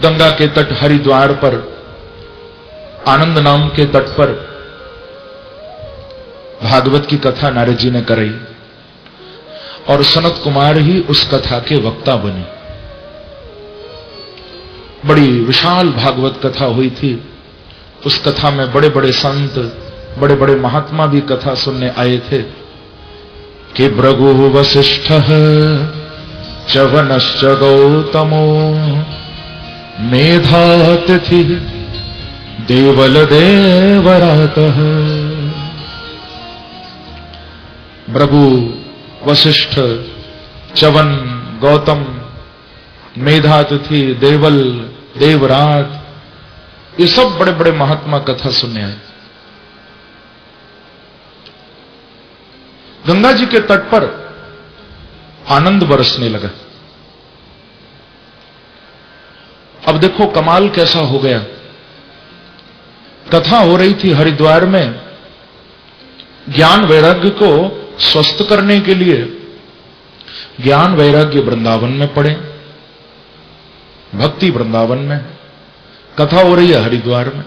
गंगा के तट हरिद्वार पर आनंद नाम के तट पर भागवत की कथा नारद जी ने कराई और सनत कुमार ही उस कथा के वक्ता बने। बड़ी विशाल भागवत कथा हुई थी। उस कथा में बड़े बड़े संत, बड़े बड़े महात्मा भी कथा सुनने आए थे कि भृगु वसिष्ठ च्यवनश्च गौतमो मेधातिथि देवल देवरातः। भृगु, वशिष्ठ, च्यवन, गौतम, मेधातिथि, देवल, देवरात, ये सब बड़े बड़े महात्मा कथा सुनने आए। गंगा जी के तट पर आनंद बरसने लगा। अब देखो कमाल कैसा हो गया। कथा हो रही थी हरिद्वार में, ज्ञान वैराग्य को स्वस्थ करने के लिए ज्ञान वैराग्य वृंदावन में पड़े, भक्ति वृंदावन में, कथा हो रही है हरिद्वार में।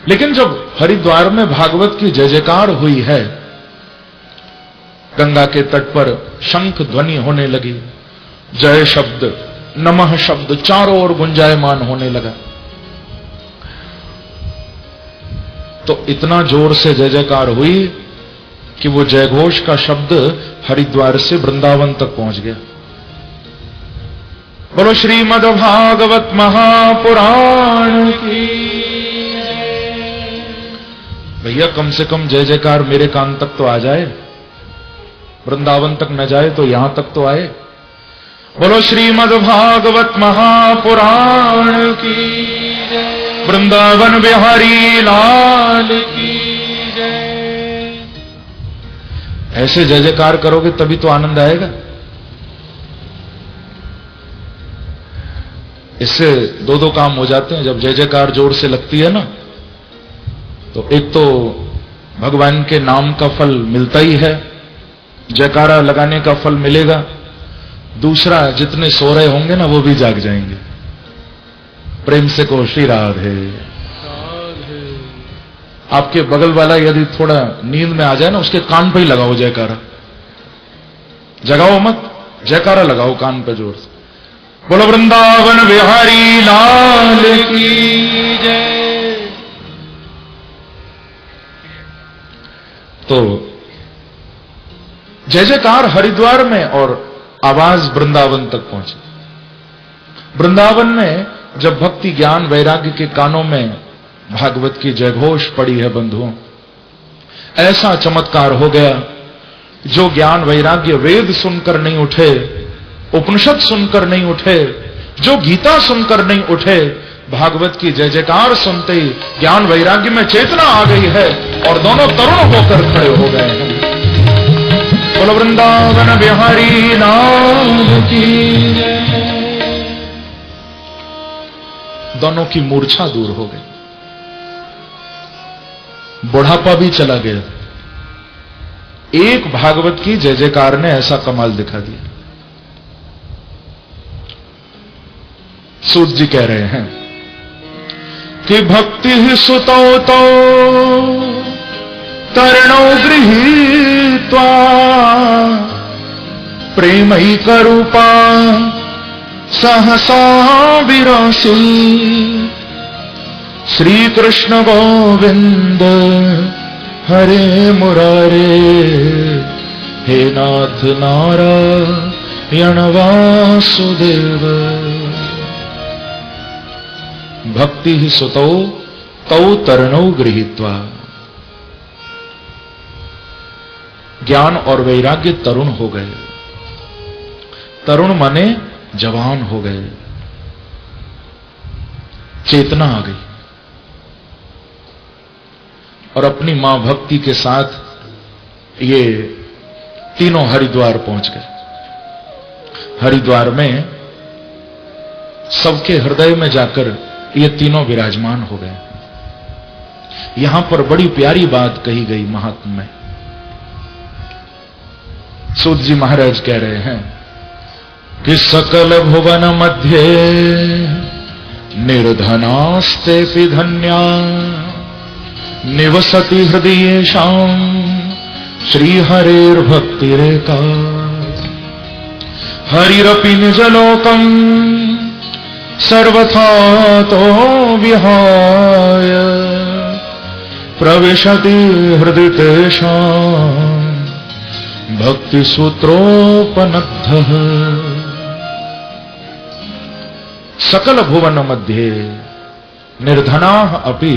लेकिन जब हरिद्वार में भागवत की जय जयकार हुई है, गंगा के तट पर शंख ध्वनि होने लगी, जय शब्द, नमः शब्द चारों ओर गुंजायमान होने लगा, तो इतना जोर से जय जयकार हुई कि वो जयघोष का शब्द हरिद्वार से वृंदावन तक पहुंच गया। बोलो श्रीमद् भागवत महापुराण की। भैया कम से कम जय जयकार मेरे कान तक तो आ जाए, वृंदावन तक न जाए तो यहां तक तो आए। बोलो श्रीमद् भागवत महापुराण की, वृंदावन बिहारी लाल की जय। ऐसे जय जयकार करोगे तभी तो आनंद आएगा। इससे दो दो काम हो जाते हैं। जब जय जयकार जोर से लगती है ना, तो एक तो भगवान के नाम का फल मिलता ही है, जयकारा लगाने का फल मिलेगा। दूसरा, जितने सो रहे होंगे ना वो भी जाग जाएंगे। प्रेम से कहो श्री राधे। आपके बगल वाला यदि थोड़ा नींद में आ जाए ना, उसके कान पे ही लगाओ जयकारा, जगाओ मत, जयकारा लगाओ कान पे जोर से। बोलो वृंदावन बिहारी लाल की जय। तो जय जयकार हरिद्वार में और आवाज वृंदावन तक पहुंची। वृंदावन में जब भक्ति ज्ञान वैराग्य के कानों में भागवत की जयघोष पड़ी है बंधुओं, ऐसा चमत्कार हो गया। जो ज्ञान वैराग्य वेद सुनकर नहीं उठे, उपनिषद सुनकर नहीं उठे, जो गीता सुनकर नहीं उठे, भागवत की जय जयकार सुनते ही ज्ञान वैराग्य में चेतना आ गई है और दोनों तरुण होकर खड़े हो गए हैं। बोलो वृंदावन बिहारी लाल की जय। दोनों की मूर्छा दूर हो गई, बुढ़ापा भी चला गया। एक भागवत की जय जयकार ने ऐसा कमाल दिखा दिया। सूत जी कह रहे हैं कि भक्ति ही सुतो तो तरणो गृहीत्वा प्रेम ही करूपा सहसा विरासी श्री कृष्ण गोविंद हरे मुरारे हे नाथ नारायण वासुदेव। भक्ति ही सुतौ तौ तरणौ गृहीत्वा। ज्ञान और वैराग्य तरुण हो गए। तरुण माने जवान हो गए, चेतना आ गई और अपनी मां भक्ति के साथ ये तीनों हरिद्वार पहुंच गए। हरिद्वार में सबके हृदय में जाकर ये तीनों विराजमान हो गए। यहां पर बड़ी प्यारी बात कही गई महात्म्य में। सूत जी महाराज कह रहे हैं, कि सकल भुवन मध्ये निर्धनास्तेऽपि धन्या निवसति हृदयेषां श्रीहरेर्भक्तिरेका हरिरपि निजलोकम् सर्वथा तो विहाय प्रविशति हृदि तेषां भक्तिसूत्रोपनद्धः सकल भुवन मध्ये निर्धनाः अपि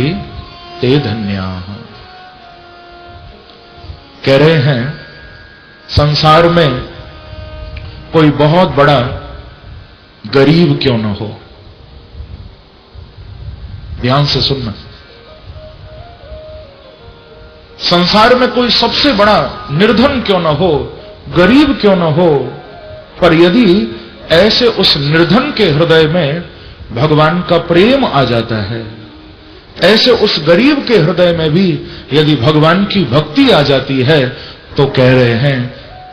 ते धन्याः। कह रहे हैं संसार में कोई बहुत बड़ा गरीब क्यों न हो, ध्यान से सुनना, संसार में कोई सबसे बड़ा निर्धन क्यों न हो, गरीब क्यों न हो, पर यदि ऐसे उस निर्धन के हृदय में भगवान का प्रेम आ जाता है, ऐसे उस गरीब के हृदय में भी यदि भगवान की भक्ति आ जाती है, तो कह रहे हैं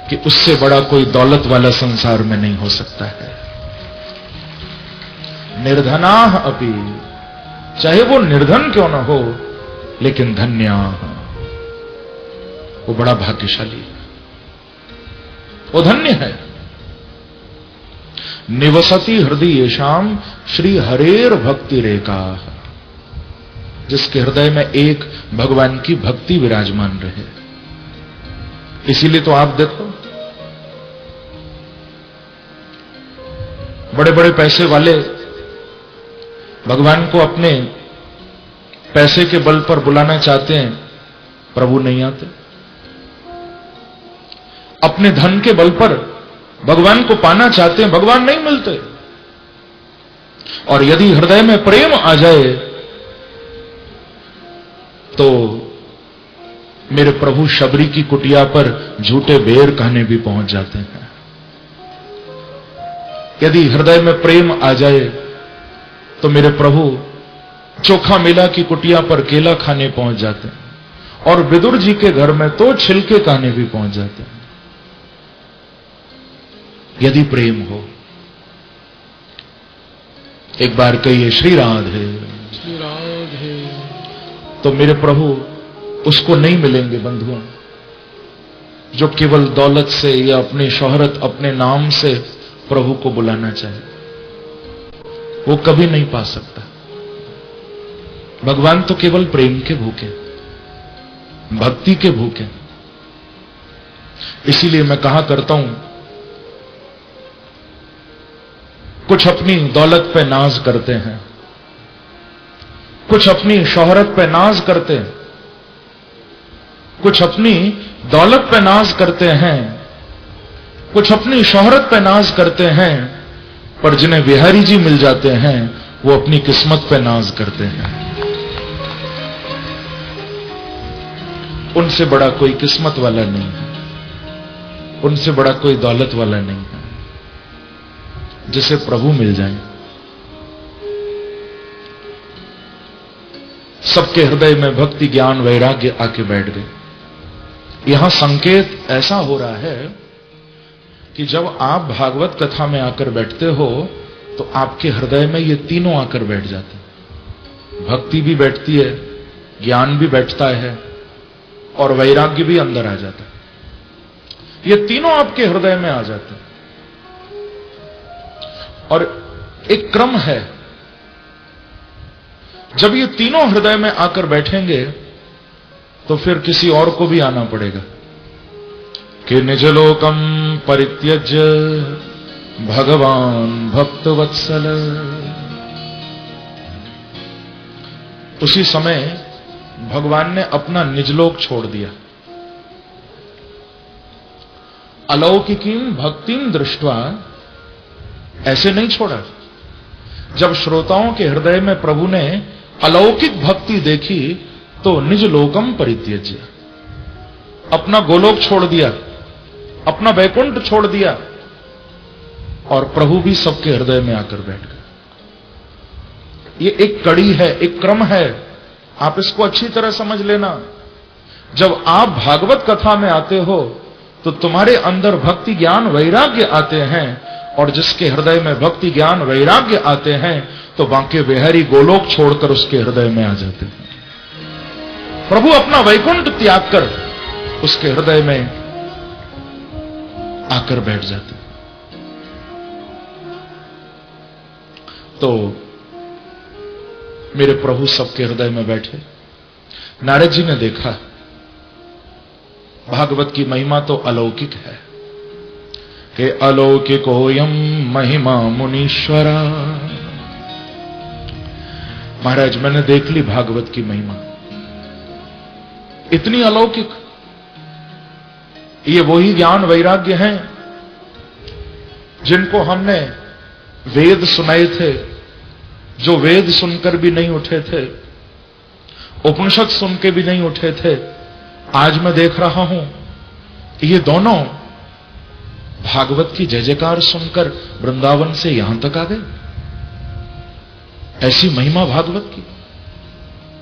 कि उससे बड़ा कोई दौलत वाला संसार में नहीं हो सकता है। निर्धनाः अपि, चाहे वो निर्धन क्यों न हो, लेकिन धन्याः, वो बड़ा भाग्यशाली है, वो धन्य है। निवसति हृदयेषां श्री हरेर भक्ति रेखा, जिसके हृदय में एक भगवान की भक्ति विराजमान रहे। इसीलिए तो आप देखो बड़े बड़े पैसे वाले भगवान को अपने पैसे के बल पर बुलाना चाहते हैं, प्रभु नहीं आते। अपने धन के बल पर भगवान को पाना चाहते हैं, भगवान नहीं मिलते। और यदि हृदय में प्रेम आ जाए तो मेरे प्रभु शबरी की कुटिया पर झूठे बेर कहने भी पहुंच जाते हैं। यदि हृदय में प्रेम आ जाए तो मेरे प्रभु चोखा मेला की कुटिया पर केला खाने पहुंच जाते हैं, और विदुर जी के घर में तो छिलके कहने भी पहुंच जाते हैं, यदि प्रेम हो। एक बार कहिए श्री राधे, श्री राधे, तो मेरे प्रभु उसको नहीं मिलेंगे बंधुओं, जो केवल दौलत से या अपनी शोहरत, अपने नाम से प्रभु को बुलाना चाहे, वो कभी नहीं पा सकता। भगवान तो केवल प्रेम के भूखे, भक्ति के भूखे। इसीलिए मैं कहा करता हूं, कुछ अपनी दौलत पे नाज करते हैं, कुछ अपनी शोहरत पे नाज करते हैं, कुछ अपनी दौलत पे नाज करते हैं, कुछ अपनी शोहरत पे नाज करते हैं, पर जिन्हें बिहारी जी मिल जाते हैं वो अपनी किस्मत पे नाज करते हैं। उनसे बड़ा कोई किस्मत वाला नहीं है, उनसे बड़ा कोई दौलत वाला नहीं है, जिसे प्रभु मिल जाए। सबके हृदय में भक्ति, ज्ञान, वैराग्य आके बैठ गए। यहां संकेत ऐसा हो रहा है कि जब आप भागवत कथा में आकर बैठते हो तो आपके हृदय में ये तीनों आकर बैठ जाते हैं। भक्ति भी बैठती है, ज्ञान भी बैठता है, और वैराग्य भी अंदर आ जाता है। ये तीनों आपके हृदय में आ जाते हैं। और एक क्रम है, जब ये तीनों हृदय में आकर बैठेंगे तो फिर किसी और को भी आना पड़ेगा कि निजलोकम परित्यज्य भगवान भक्तवत्सल। उसी समय भगवान ने अपना निजलोक छोड़ दिया। अलौकिकीम भक्तिम दृष्ट्वा, ऐसे नहीं छोड़ा। जब श्रोताओं के हृदय में प्रभु ने अलौकिक भक्ति देखी तो निज लोकम परित्यज्य, अपना गोलोक छोड़ दिया, अपना वैकुंठ छोड़ दिया, और प्रभु भी सबके हृदय में आकर बैठ गए। ये एक कड़ी है, एक क्रम है, आप इसको अच्छी तरह समझ लेना। जब आप भागवत कथा में आते हो तो तुम्हारे अंदर भक्ति, ज्ञान, वैराग्य आते हैं, और जिसके हृदय में भक्ति ज्ञान वैराग्य आते हैं तो बांके बिहारी गोलोक छोड़कर उसके हृदय में आ जाते हैं। प्रभु अपना वैकुंठ त्याग कर उसके हृदय में आकर बैठ जाते। तो मेरे प्रभु सबके हृदय में बैठे। नारद जी ने देखा भागवत की महिमा तो अलौकिक है कि अलौकिक होयम महिमा मुनीश्वरा। महाराज मैंने देख ली भागवत की महिमा, इतनी अलौकिक। ये वही ज्ञान वैराग्य हैं जिनको हमने वेद सुनाए थे, जो वेद सुनकर भी नहीं उठे थे, उपनिषद सुन के भी नहीं उठे थे। आज मैं देख रहा हूं ये दोनों भागवत की जय जयकार सुनकर वृंदावन से यहां तक आ गए। ऐसी महिमा भागवत की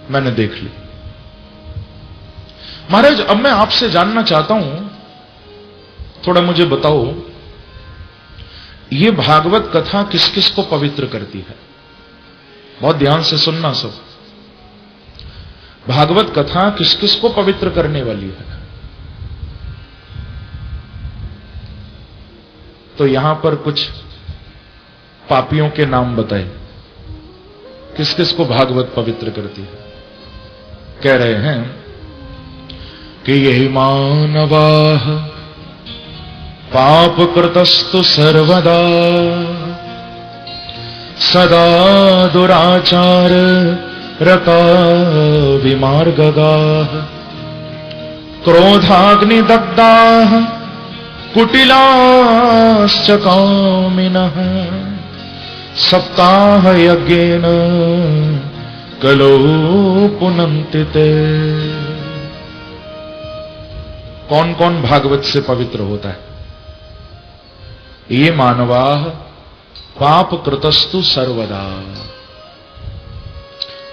मैंने देख ली। महाराज अब मैं आपसे जानना चाहता हूं, थोड़ा मुझे बताओ, ये भागवत कथा किस किस को पवित्र करती है? बहुत ध्यान से सुनना सब। भागवत कथा किस किस को पवित्र करने वाली है? तो यहां पर कुछ पापियों के नाम बताए, किस किस को भागवत पवित्र करती है? कह रहे हैं कि यही मानवाः पाप कृतस्तु सर्वदा सदा दुराचार रता विमार्गगाः क्रोधाग्निदग्धाः कुटिलाश्च कामिनः सप्ताह यज्ञेन कलो पुनन्ति ते। कौन कौन भागवत से पवित्र होता है? ये मानवाः पाप कृतस्तु सर्वदा।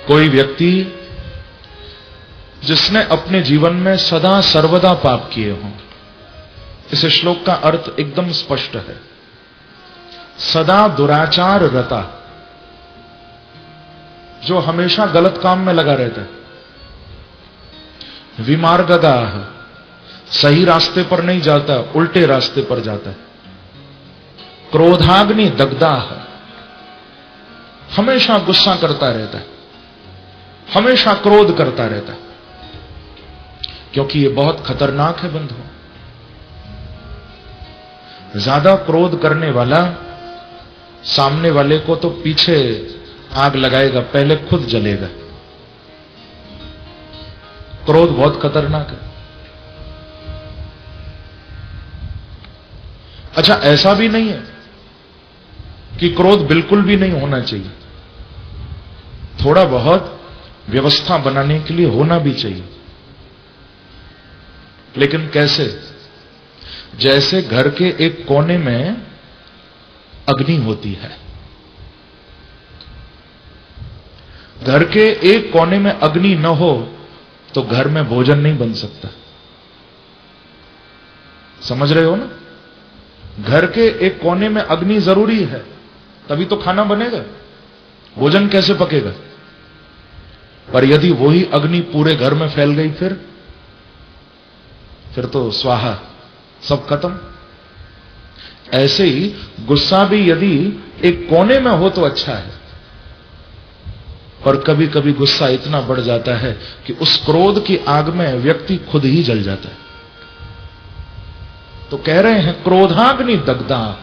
कोई व्यक्ति जिसने अपने जीवन में सदा सर्वदा पाप किए हों। इस श्लोक का अर्थ एकदम स्पष्ट है। सदा दुराचार रता, जो हमेशा गलत काम में लगा रहता है। विमार्गगाः, सही रास्ते पर नहीं जाता, उल्टे रास्ते पर जाता है। क्रोधाग्नि दग्धाः, हमेशा गुस्सा करता रहता है, हमेशा क्रोध करता रहता है, क्योंकि ये बहुत खतरनाक है बंधु। ज्यादा क्रोध करने वाला सामने वाले को तो पीछे आग लगाएगा, पहले खुद जलेगा। क्रोध बहुत खतरनाक है। अच्छा, ऐसा भी नहीं है कि क्रोध बिल्कुल भी नहीं होना चाहिए। थोड़ा बहुत व्यवस्था बनाने के लिए होना भी चाहिए। लेकिन कैसे? जैसे घर के एक कोने में अग्नि होती है। घर के एक कोने में अग्नि न हो तो घर में भोजन नहीं बन सकता। समझ रहे हो ना? घर के एक कोने में अग्नि जरूरी है, तभी तो खाना बनेगा, भोजन कैसे पकेगा। पर यदि वही अग्नि पूरे घर में फैल गई फिर तो स्वाहा, सब खत्म। ऐसे ही गुस्सा भी यदि एक कोने में हो तो अच्छा है, पर कभी कभी गुस्सा इतना बढ़ जाता है कि उस क्रोध की आग में व्यक्ति खुद ही जल जाता है। तो कह रहे हैं क्रोधाग्नि दग्धाः,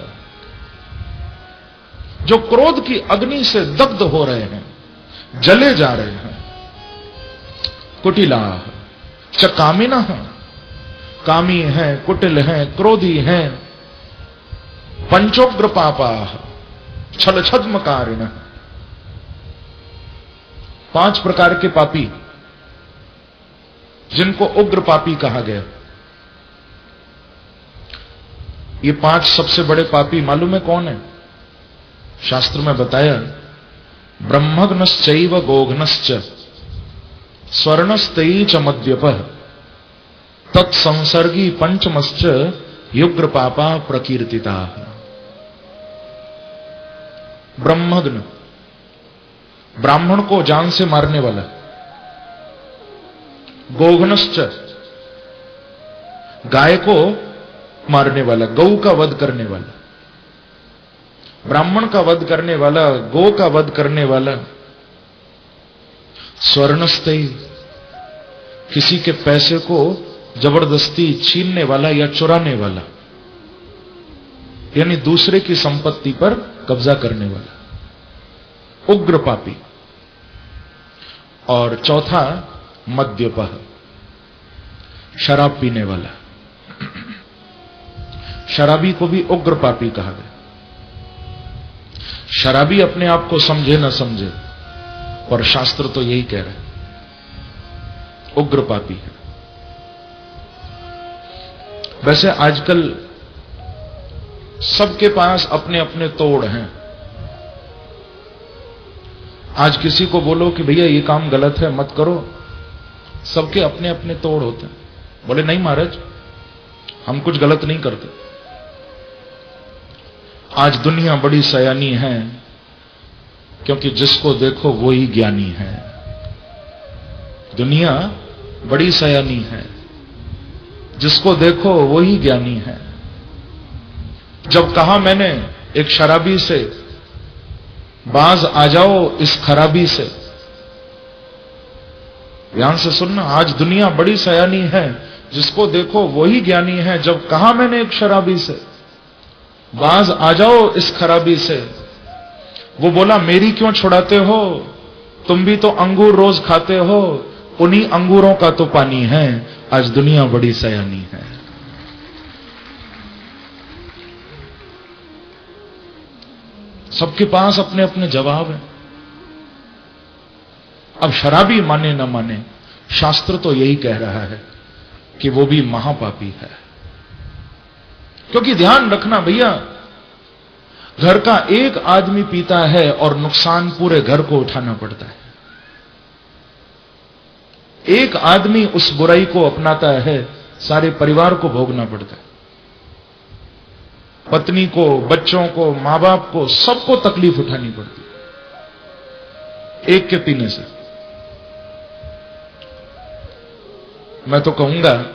जो क्रोध की अग्नि से दग्ध हो रहे हैं, जले जा रहे हैं। कुटिलाः च कामिनः, कामी हैं, कुटिल हैं, क्रोधी हैं। पंचोग्र पापाः छल छद्मकारिणः, 5 प्रकार के पापी जिनको उग्र पापी कहा गया। ये 5 सबसे बड़े पापी मालूम है कौन है? शास्त्र में बताया, ब्रह्मग्नश्चैव गोघ्नश्च स्वर्णस्तै च मद्यपः तत्संसर्गी पंचमश्च युग्र पापा प्रकीर्तिता। ब्रह्मग्न, ब्राह्मण को जान से मारने वाला, गोघ्नश्च, गाय को मारने वाला, गौ का वध करने वाला, ब्राह्मण का वध करने वाला, गौ का वध करने वाला, स्वर्णस्तेय, किसी के पैसे को जबरदस्ती छीनने वाला या चुराने वाला, यानी दूसरे की संपत्ति पर कब्जा करने वाला, उग्र पापी। और चौथा मद्यपः, शराब पीने वाला। शराबी को भी उग्र पापी कहा गया। शराबी अपने आप को समझे न समझे, और शास्त्र तो यही कह रहा है, उग्र पापी है। वैसे आजकल सबके पास अपने अपने तोड़ हैं। आज किसी को बोलो कि भैया ये काम गलत है, मत करो, सबके अपने अपने तोड़ होते हैं। बोले नहीं महाराज, हम कुछ गलत नहीं करते। आज दुनिया बड़ी सयानी है, क्योंकि जिसको देखो वो ही ज्ञानी है। दुनिया बड़ी सयानी है, जिसको देखो वो ही ज्ञानी है। जब कहा मैंने एक शराबी से, बाज आ जाओ इस खराबी से, ध्यान से सुनना, आज दुनिया बड़ी सयानी है, जिसको देखो वो ही ज्ञानी है। जब कहा मैंने एक शराबी से, बाज आ जाओ इस खराबी से, वो बोला मेरी क्यों छुड़ाते हो, तुम भी तो अंगूर रोज खाते हो, उन्हीं अंगूरों का तो पानी है। आज दुनिया बड़ी सयानी है। सबके पास अपने अपने जवाब हैं। अब शराबी माने न माने, शास्त्र तो यही कह रहा है कि वो भी महापापी है। क्योंकि ध्यान रखना भैया, घर का एक आदमी पीता है और नुकसान पूरे घर को उठाना पड़ता है। एक आदमी उस बुराई को अपनाता है, सारे परिवार को भोगना पड़ता है। पत्नी को, बच्चों को, मां बाप को, सबको तकलीफ उठानी पड़ती है एक के पीने से। मैं तो कहूंगा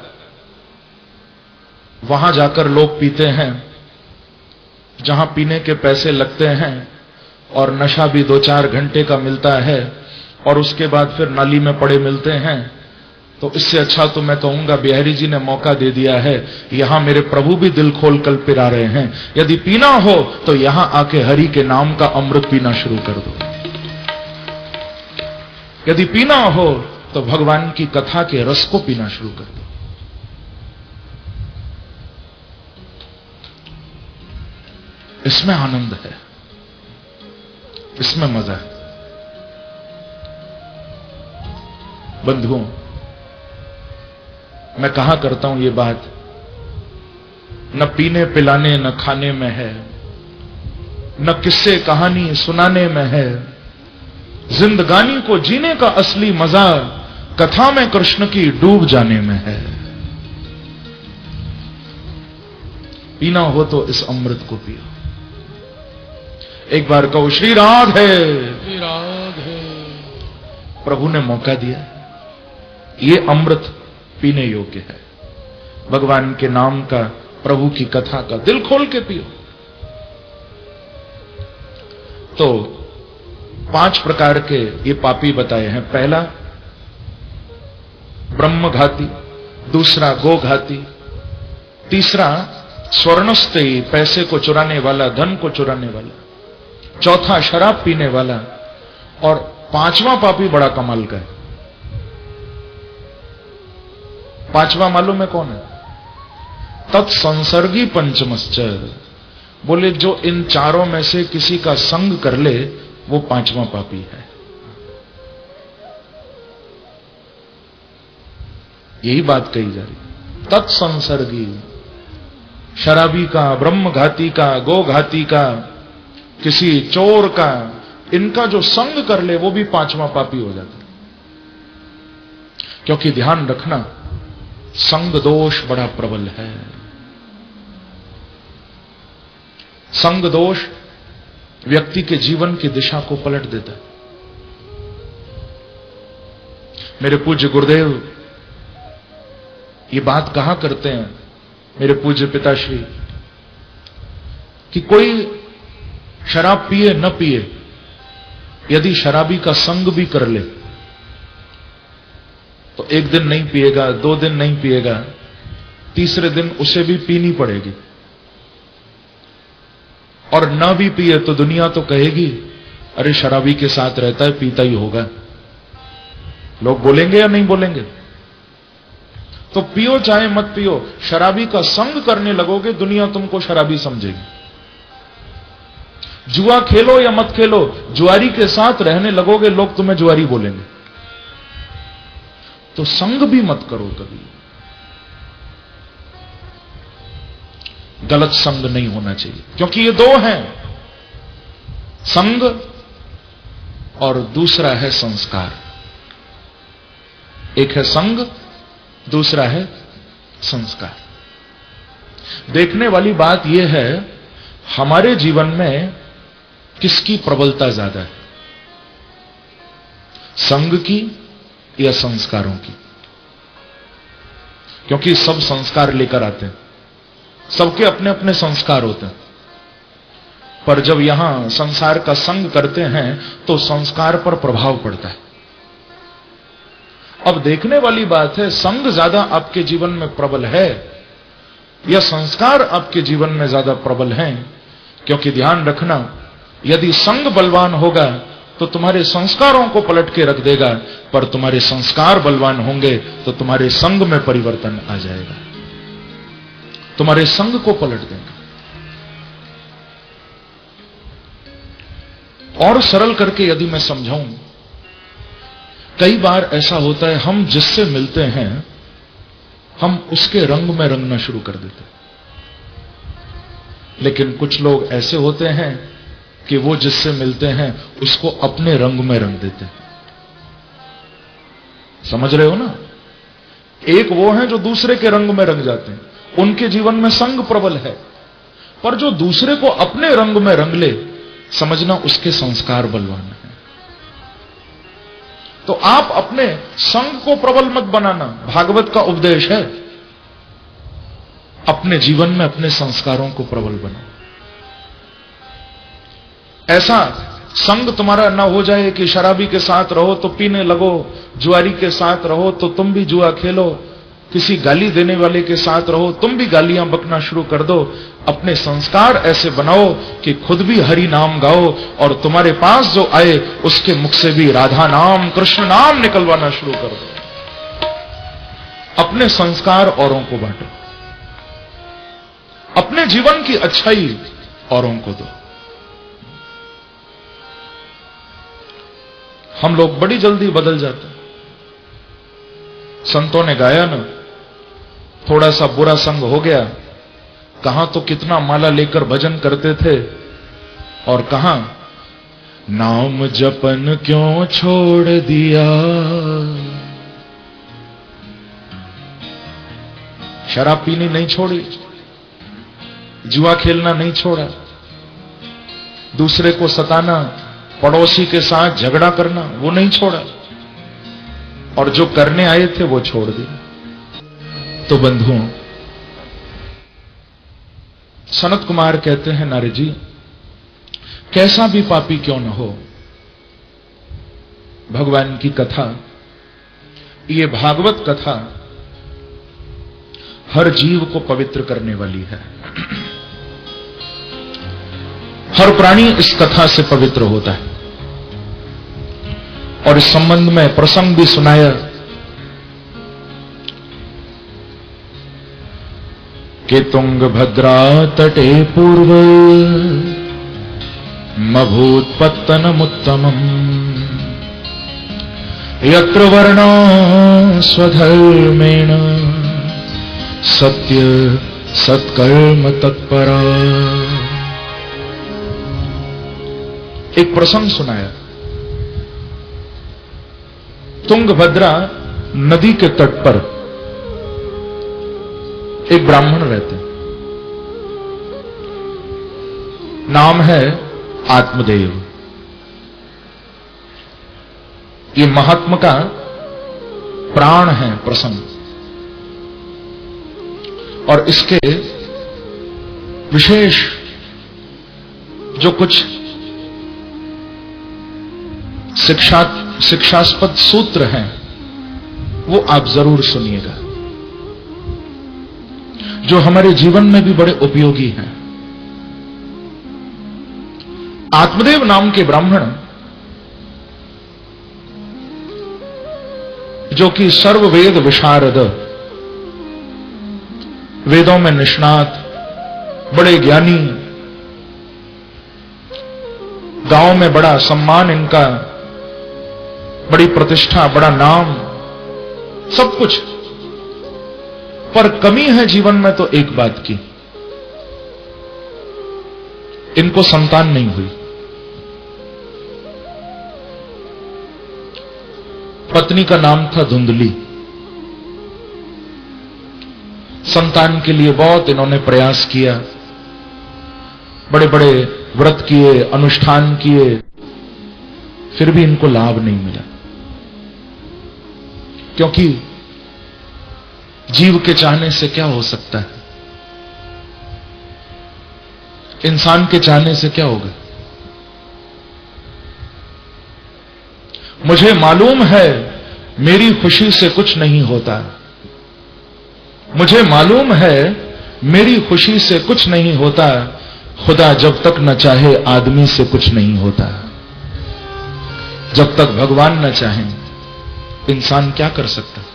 वहां जाकर लोग पीते हैं जहां पीने के पैसे लगते हैं और नशा भी 2-4 घंटे का मिलता है और उसके बाद फिर नाली में पड़े मिलते हैं। तो इससे अच्छा तो मैं कहूंगा बिहारी जी ने मौका दे दिया है, यहां मेरे प्रभु भी दिल खोल कर पिला रहे हैं। यदि पीना हो तो यहां आके हरि के नाम का अमृत पीना शुरू कर दो। यदि पीना हो तो भगवान की कथा के रस को पीना शुरू कर दो। इसमें आनंद है, इसमें मजा है। बंधुओं, मैं कहा करता हूं ये बात, न पीने पिलाने न खाने में है, न किस्से कहानी सुनाने में है। जिंदगानी को जीने का असली मजा कथा में कृष्ण की डूब जाने में है। पीना हो तो इस अमृत को पियो। एक बार कहो श्री राधे, श्री राधे। प्रभु ने मौका दिया, ये अमृत पीने योग्य है। भगवान के नाम का, प्रभु की कथा का दिल खोल के पियो। तो 5 प्रकार के ये पापी बताए हैं। पहला ब्रह्मघाती, दूसरा गोघाती, तीसरा स्वर्णस्तेयी, पैसे को चुराने वाला, धन को चुराने वाला, चौथा शराब पीने वाला, और 5वां पापी बड़ा कमाल का है। 5वां मालूम है कौन है? तत्संसर्गी पंचमश्च, बोले जो इन चारों में से किसी का संग कर ले वो 5वां पापी है। यही बात कही जा रही। तत्संसर्गी, शराबी का, ब्रह्मघाती का, गोघाती का, किसी चोर का, इनका जो संग कर ले वो भी 5वां पापी हो जाता है। क्योंकि ध्यान रखना, संग दोष बड़ा प्रबल है। संग दोष व्यक्ति के जीवन की दिशा को पलट देता है। मेरे पूज्य गुरुदेव ये बात कहा करते हैं, मेरे पूज्य पिताश्री, कि कोई शराब पिए न पिए, यदि शराबी का संग भी कर ले तो एक दिन नहीं पिएगा, 2 दिन नहीं पिएगा, तीसरे दिन उसे भी पीनी पड़ेगी। और न भी पिए तो दुनिया तो कहेगी अरे शराबी के साथ रहता है, पीता ही होगा। लोग बोलेंगे या नहीं बोलेंगे? तो पियो चाहे मत पियो, शराबी का संग करने लगोगे, दुनिया तुमको शराबी समझेगी। जुआ खेलो या मत खेलो, जुआरी के साथ रहने लगोगे, लोग तुम्हें जुआरी बोलेंगे। तो संग भी मत करो कभी, गलत संग नहीं होना चाहिए, क्योंकि ये 2 हैं, संग और दूसरा है संस्कार। एक है संग, दूसरा है संस्कार। देखने वाली बात यह है हमारे जीवन में किसकी प्रबलता ज्यादा है, संग की या संस्कारों की? क्योंकि सब संस्कार लेकर आते हैं, सबके अपने अपने संस्कार होते हैं, पर जब यहां संसार का संग करते हैं तो संस्कार पर प्रभाव पड़ता है। अब देखने वाली बात है, संग ज्यादा आपके जीवन में प्रबल है या संस्कार आपके जीवन में ज्यादा प्रबल हैं? क्योंकि ध्यान रखना, यदि संग बलवान होगा तो तुम्हारे संस्कारों को पलट के रख देगा, पर तुम्हारे संस्कार बलवान होंगे तो तुम्हारे संग में परिवर्तन आ जाएगा, तुम्हारे संग को पलट देंगे। और सरल करके यदि मैं समझाऊं, कई बार ऐसा होता है हम जिससे मिलते हैं हम उसके रंग में रंगना शुरू कर देते हैं, लेकिन कुछ लोग ऐसे होते हैं कि वो जिससे मिलते हैं उसको अपने रंग में रंग देते हैं। समझ रहे हो ना? एक वो हैं जो दूसरे के रंग में रंग जाते हैं, उनके जीवन में संग प्रबल है, पर जो दूसरे को अपने रंग में रंग ले, समझना उसके संस्कार बलवान है। तो आप अपने संग को प्रबल मत बनाना, भागवत का उपदेश है, अपने जीवन में अपने संस्कारों को प्रबल बनाओ। ऐसा संग तुम्हारा ना हो जाए कि शराबी के साथ रहो तो पीने लगो, जुआरी के साथ रहो तो तुम भी जुआ खेलो, किसी गाली देने वाले के साथ रहो तुम भी गालियां बकना शुरू कर दो। अपने संस्कार ऐसे बनाओ कि खुद भी हरि नाम गाओ और तुम्हारे पास जो आए उसके मुख से भी राधा नाम कृष्ण नाम निकलवाना शुरू कर दो। अपने संस्कार औरों को बांटो, अपने जीवन की अच्छाई औरों को दो। हम लोग बड़ी जल्दी बदल जाते हैं। संतों ने गाया ना, थोड़ा सा बुरा संग हो गया, कहां तो कितना माला लेकर भजन करते थे और कहां नाम जपन क्यों छोड़ दिया। शराब पीनी नहीं छोड़ी, जुआ खेलना नहीं छोड़ा, दूसरे को सताना, पड़ोसी के साथ झगड़ा करना वो नहीं छोड़ा, और जो करने आए थे वो छोड़ दिए। तो बंधुओं, सनत कुमार कहते हैं, नारद जी कैसा भी पापी क्यों न हो, भगवान की कथा, ये भागवत कथा हर जीव को पवित्र करने वाली है। हर प्राणी इस कथा से पवित्र होता है। और इस संबंध में प्रसंग भी सुनाया कि तुंगभद्रा तटे पूर्व मभूत्पत्तनमुत्तमम् यत्र वर्णा स्वधर्मेण सत्य सत्कर्म तत्परा। एक प्रसंग सुनाया। तुंगभद्रा नदी के तट पर एक ब्राह्मण रहते, नाम है आत्मदेव। ये महात्मा का प्राण है प्रसंग, और इसके विशेष जो कुछ शिक्षास्पद सूत्र हैं वो आप जरूर सुनिएगा, जो हमारे जीवन में भी बड़े उपयोगी हैं। आत्मदेव नाम के ब्राह्मण, जो कि सर्ववेद विशारद, वेदों में निष्णात, बड़े ज्ञानी, गांव में बड़ा सम्मान इनका, बड़ी प्रतिष्ठा, बड़ा नाम, सब कुछ, पर कमी है जीवन में तो एक बात की, इनको संतान नहीं हुई। पत्नी का नाम था धुंधली। संतान के लिए बहुत इन्होंने प्रयास किया, बड़े बड़े व्रत किए, अनुष्ठान किए, फिर भी इनको लाभ नहीं मिला। क्योंकि जीव के चाहने से क्या हो सकता है, इंसान के चाहने से क्या होगा। मुझे मालूम है मेरी खुशी से कुछ नहीं होता, मुझे मालूम है मेरी खुशी से कुछ नहीं होता, खुदा जब तक न चाहे आदमी से कुछ नहीं होता। जब तक भगवान न चाहें इंसान क्या कर सकता है।